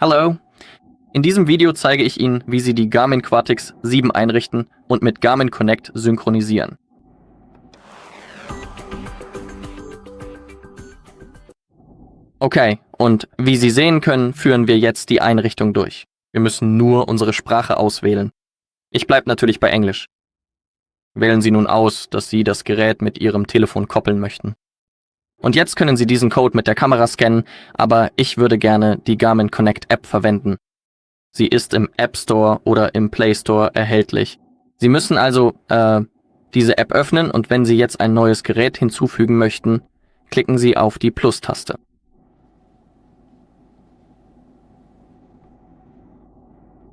Hallo! In diesem Video zeige ich Ihnen, wie Sie die Garmin Quatix 7 einrichten und mit Garmin Connect synchronisieren. Okay, und wie Sie sehen können, führen wir jetzt die Einrichtung durch. Wir müssen nur unsere Sprache auswählen. Ich bleibe natürlich bei Englisch. Wählen Sie nun aus, dass Sie das Gerät mit Ihrem Telefon koppeln möchten. Und jetzt können Sie diesen Code mit der Kamera scannen, aber ich würde gerne die Garmin Connect App verwenden. Sie ist im App Store oder im Play Store erhältlich. Sie müssen also diese App öffnen und wenn Sie jetzt ein neues Gerät hinzufügen möchten, klicken Sie auf die Plus-Taste.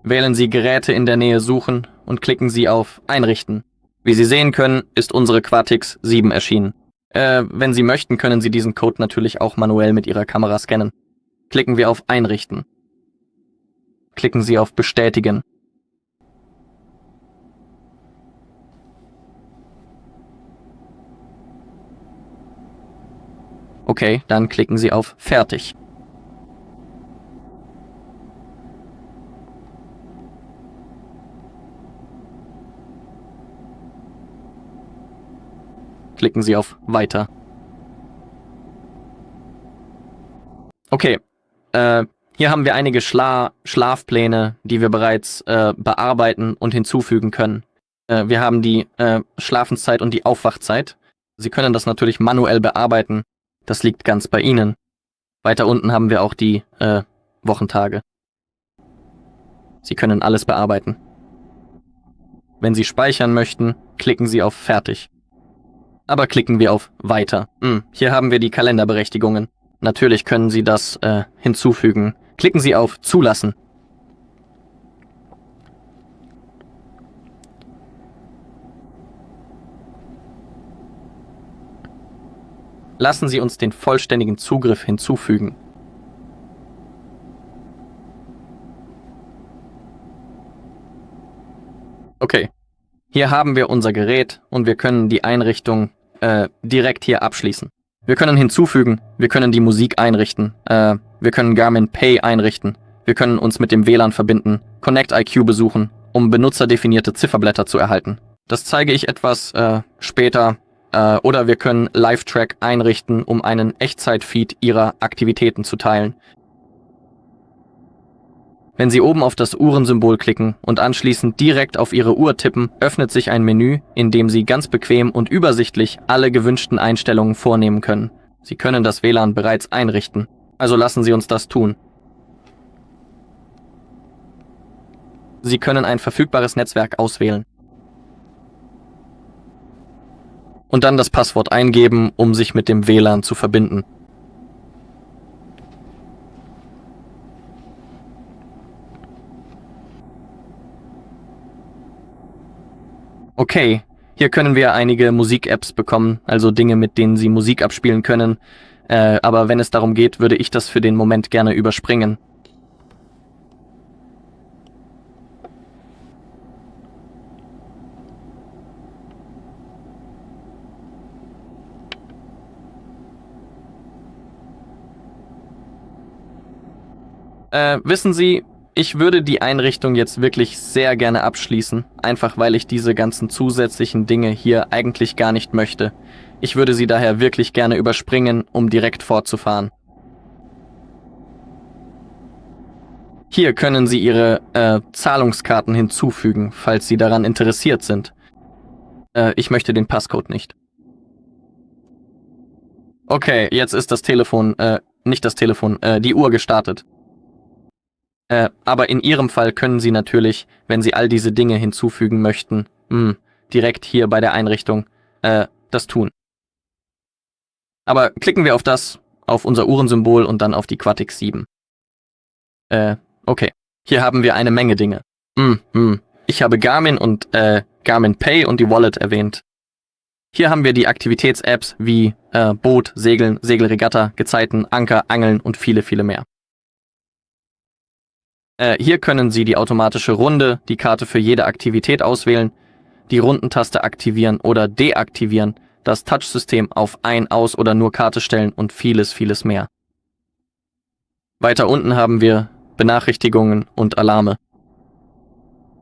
Wählen Sie Geräte in der Nähe suchen und klicken Sie auf Einrichten. Wie Sie sehen können, ist unsere Quatix 7 erschienen. Wenn Sie möchten, können Sie diesen Code natürlich auch manuell mit Ihrer Kamera scannen. Klicken wir auf Einrichten. Klicken Sie auf Bestätigen. Okay, dann klicken Sie auf Fertig. Klicken Sie auf Weiter. Okay, hier haben wir einige Schlafpläne, die wir bereits bearbeiten und hinzufügen können. Wir haben die Schlafenszeit und die Aufwachzeit. Sie können das natürlich manuell bearbeiten. Das liegt ganz bei Ihnen. Weiter unten haben wir auch die Wochentage. Sie können alles bearbeiten. Wenn Sie speichern möchten, klicken Sie auf Fertig. Aber klicken wir auf Weiter. Hier haben wir die Kalenderberechtigungen. Natürlich können Sie das hinzufügen. Klicken Sie auf Zulassen. Lassen Sie uns den vollständigen Zugriff hinzufügen. Okay, hier haben wir unser Gerät und wir können die Einrichtung direkt hier abschließen. Wir können hinzufügen, wir können die Musik einrichten, wir können Garmin Pay einrichten, wir können uns mit dem WLAN verbinden, Connect IQ besuchen, um benutzerdefinierte Zifferblätter zu erhalten. Das zeige ich etwas später. Oder wir können Live-Track einrichten, um einen Echtzeit-Feed Ihrer Aktivitäten zu teilen. Wenn Sie oben auf das Uhrensymbol klicken und anschließend direkt auf Ihre Uhr tippen, öffnet sich ein Menü, in dem Sie ganz bequem und übersichtlich alle gewünschten Einstellungen vornehmen können. Sie können das WLAN bereits einrichten. Also lassen Sie uns das tun. Sie können ein verfügbares Netzwerk auswählen. Und dann das Passwort eingeben, um sich mit dem WLAN zu verbinden. Okay, hier können wir einige Musik-Apps bekommen, also Dinge, mit denen Sie Musik abspielen können. Aber wenn es darum geht, würde ich das für den Moment gerne überspringen. Wissen Sie, ich würde die Einrichtung jetzt wirklich sehr gerne abschließen, einfach weil ich diese ganzen zusätzlichen Dinge hier eigentlich gar nicht möchte. Ich würde sie daher wirklich gerne überspringen, um direkt fortzufahren. Hier können Sie Ihre Zahlungskarten hinzufügen, falls Sie daran interessiert sind. Ich möchte den Passcode nicht. Okay, jetzt ist das Telefon, nicht das Telefon, die Uhr gestartet. Aber in Ihrem Fall können Sie natürlich, wenn Sie all diese Dinge hinzufügen möchten, direkt hier bei der Einrichtung, das tun. Aber klicken wir auf unser Uhrensymbol und dann auf die Quatix 7. Okay. Hier haben wir eine Menge Dinge. Ich habe Garmin und Garmin Pay und die Wallet erwähnt. Hier haben wir die Aktivitäts-Apps wie Boot, Segeln, Segelregatta, Gezeiten, Anker, Angeln und viele, viele mehr. Hier können Sie die automatische Runde, die Karte für jede Aktivität auswählen, die Rundentaste aktivieren oder deaktivieren, das Touchsystem auf Ein-, Aus- oder nur Karte stellen und vieles, vieles mehr. Weiter unten haben wir Benachrichtigungen und Alarme.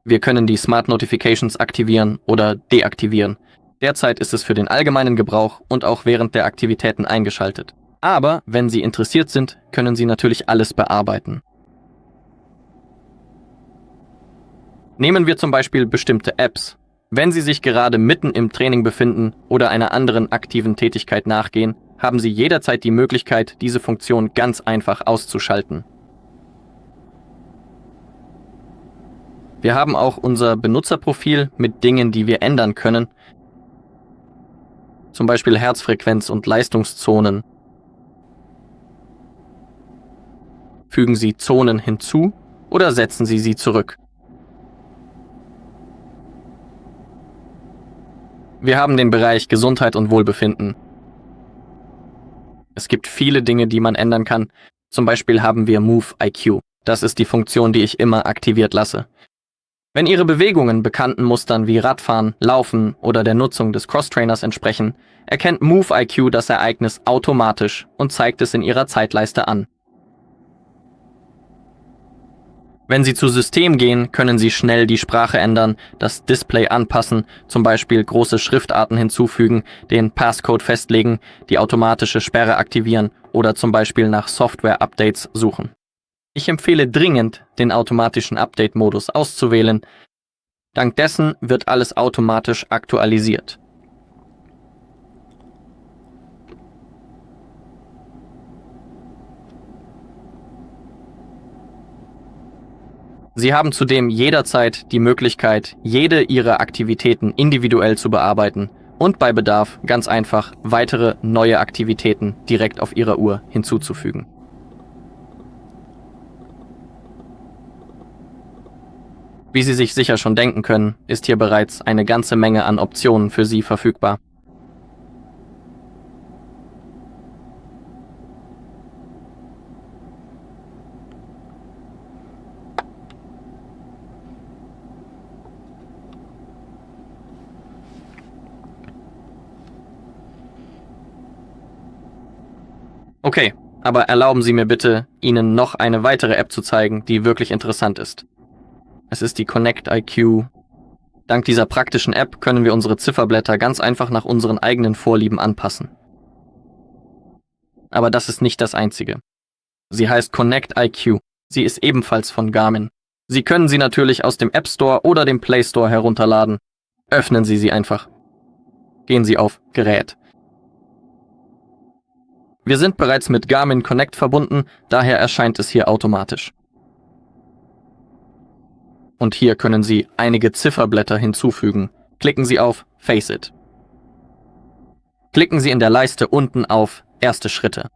Wir können die Smart Notifications aktivieren oder deaktivieren. Derzeit ist es für den allgemeinen Gebrauch und auch während der Aktivitäten eingeschaltet. Aber wenn Sie interessiert sind, können Sie natürlich alles bearbeiten. Nehmen wir zum Beispiel bestimmte Apps. Wenn Sie sich gerade mitten im Training befinden oder einer anderen aktiven Tätigkeit nachgehen, haben Sie jederzeit die Möglichkeit, diese Funktion ganz einfach auszuschalten. Wir haben auch unser Benutzerprofil mit Dingen, die wir ändern können, zum Beispiel Herzfrequenz und Leistungszonen. Fügen Sie Zonen hinzu oder setzen Sie sie zurück. Wir haben den Bereich Gesundheit und Wohlbefinden. Es gibt viele Dinge, die man ändern kann. Zum Beispiel haben wir Move IQ. Das ist die Funktion, die ich immer aktiviert lasse. Wenn Ihre Bewegungen bekannten Mustern wie Radfahren, Laufen oder der Nutzung des Crosstrainers entsprechen, erkennt Move IQ das Ereignis automatisch und zeigt es in Ihrer Zeitleiste an. Wenn Sie zu System gehen, können Sie schnell die Sprache ändern, das Display anpassen, zum Beispiel große Schriftarten hinzufügen, den Passcode festlegen, die automatische Sperre aktivieren oder zum Beispiel nach Software-Updates suchen. Ich empfehle dringend, den automatischen Update-Modus auszuwählen. Dank dessen wird alles automatisch aktualisiert. Sie haben zudem jederzeit die Möglichkeit, jede Ihrer Aktivitäten individuell zu bearbeiten und bei Bedarf ganz einfach weitere neue Aktivitäten direkt auf Ihrer Uhr hinzuzufügen. Wie Sie sich sicher schon denken können, ist hier bereits eine ganze Menge an Optionen für Sie verfügbar. Okay, aber erlauben Sie mir bitte, Ihnen noch eine weitere App zu zeigen, die wirklich interessant ist. Es ist die Connect IQ. Dank dieser praktischen App können wir unsere Zifferblätter ganz einfach nach unseren eigenen Vorlieben anpassen. Aber das ist nicht das Einzige. Sie heißt Connect IQ. Sie ist ebenfalls von Garmin. Sie können sie natürlich aus dem App Store oder dem Play Store herunterladen. Öffnen Sie sie einfach. Gehen Sie auf Gerät. Wir sind bereits mit Garmin Connect verbunden, daher erscheint es hier automatisch. Und hier können Sie einige Zifferblätter hinzufügen. Klicken Sie auf Face It. Klicken Sie in der Leiste unten auf Erste Schritte.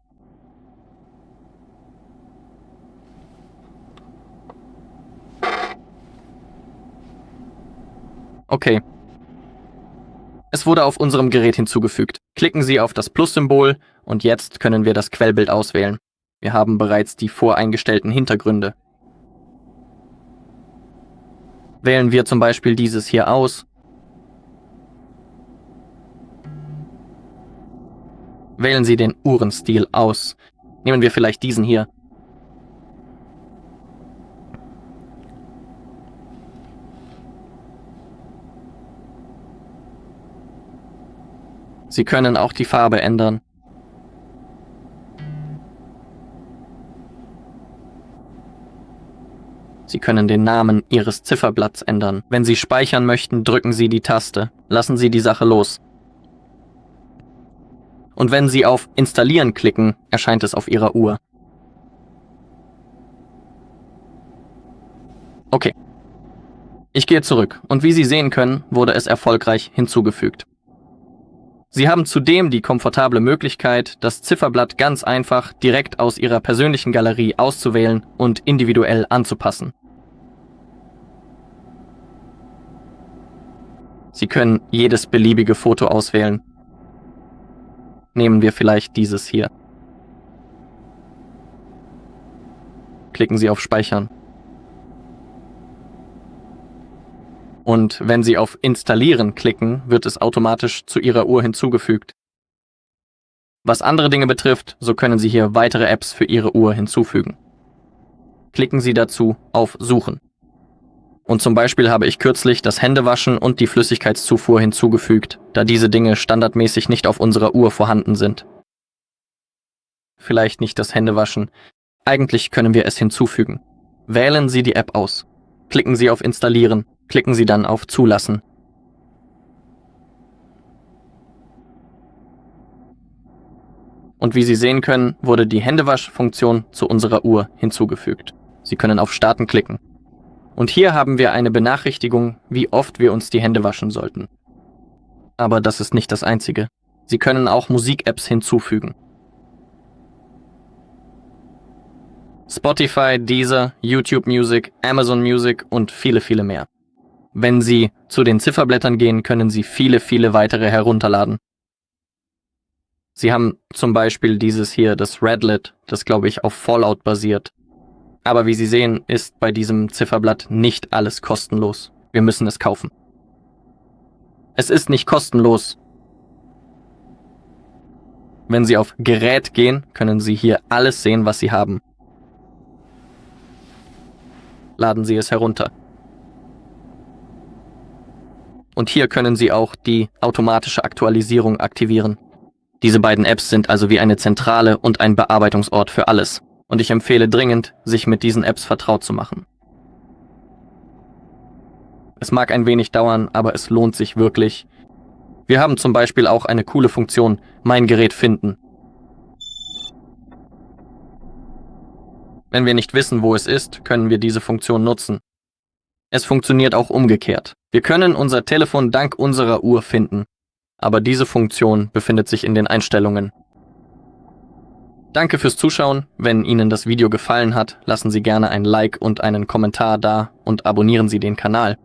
Okay. Es wurde auf unserem Gerät hinzugefügt. Klicken Sie auf das Plus-Symbol und jetzt können wir das Quellbild auswählen. Wir haben bereits die voreingestellten Hintergründe. Wählen wir zum Beispiel dieses hier aus. Wählen Sie den Uhrenstil aus. Nehmen wir vielleicht diesen hier. Sie können auch die Farbe ändern. Sie können den Namen Ihres Zifferblatts ändern. Wenn Sie speichern möchten, drücken Sie die Taste. Lassen Sie die Sache los. Und wenn Sie auf Installieren klicken, erscheint es auf Ihrer Uhr. Okay. Ich gehe zurück und wie Sie sehen können, wurde es erfolgreich hinzugefügt. Sie haben zudem die komfortable Möglichkeit, das Zifferblatt ganz einfach direkt aus Ihrer persönlichen Galerie auszuwählen und individuell anzupassen. Sie können jedes beliebige Foto auswählen. Nehmen wir vielleicht dieses hier. Klicken Sie auf Speichern. Und wenn Sie auf Installieren klicken, wird es automatisch zu Ihrer Uhr hinzugefügt. Was andere Dinge betrifft, so können Sie hier weitere Apps für Ihre Uhr hinzufügen. klicken Sie dazu auf Suchen. Und zum Beispiel habe ich kürzlich das Händewaschen und die Flüssigkeitszufuhr hinzugefügt, da diese Dinge standardmäßig nicht auf unserer Uhr vorhanden sind. Vielleicht nicht das Händewaschen. Eigentlich können wir es hinzufügen. Wählen Sie die App aus. Klicken Sie auf Installieren. Klicken Sie dann auf Zulassen. Und wie Sie sehen können, wurde die Händewaschfunktion zu unserer Uhr hinzugefügt. Sie können auf Starten klicken. Und hier haben wir eine Benachrichtigung, wie oft wir uns die Hände waschen sollten. Aber das ist nicht das Einzige. Sie können auch Musik-Apps hinzufügen. Spotify, Deezer, YouTube Music, Amazon Music und viele, viele mehr. Wenn Sie zu den Zifferblättern gehen, können Sie viele, viele weitere herunterladen. Sie haben zum Beispiel dieses hier, das Redlit, das glaube ich auf Fallout basiert. Aber wie Sie sehen, ist bei diesem Zifferblatt nicht alles kostenlos. Wir müssen es kaufen. Es ist nicht kostenlos. Wenn Sie auf Gerät gehen, können Sie hier alles sehen, was Sie haben. Laden Sie es herunter. Und hier können Sie auch die automatische Aktualisierung aktivieren. Diese beiden Apps sind also wie eine Zentrale und ein Bearbeitungsort für alles. Und ich empfehle dringend, sich mit diesen Apps vertraut zu machen. Es mag ein wenig dauern, aber es lohnt sich wirklich. Wir haben zum Beispiel auch eine coole Funktion, mein Gerät finden. Wenn wir nicht wissen, wo es ist, können wir diese Funktion nutzen. Es funktioniert auch umgekehrt. Wir können unser Telefon dank unserer Uhr finden. Aber diese Funktion befindet sich in den Einstellungen. Danke fürs Zuschauen. Wenn Ihnen das Video gefallen hat, lassen Sie gerne ein Like und einen Kommentar da und abonnieren Sie den Kanal.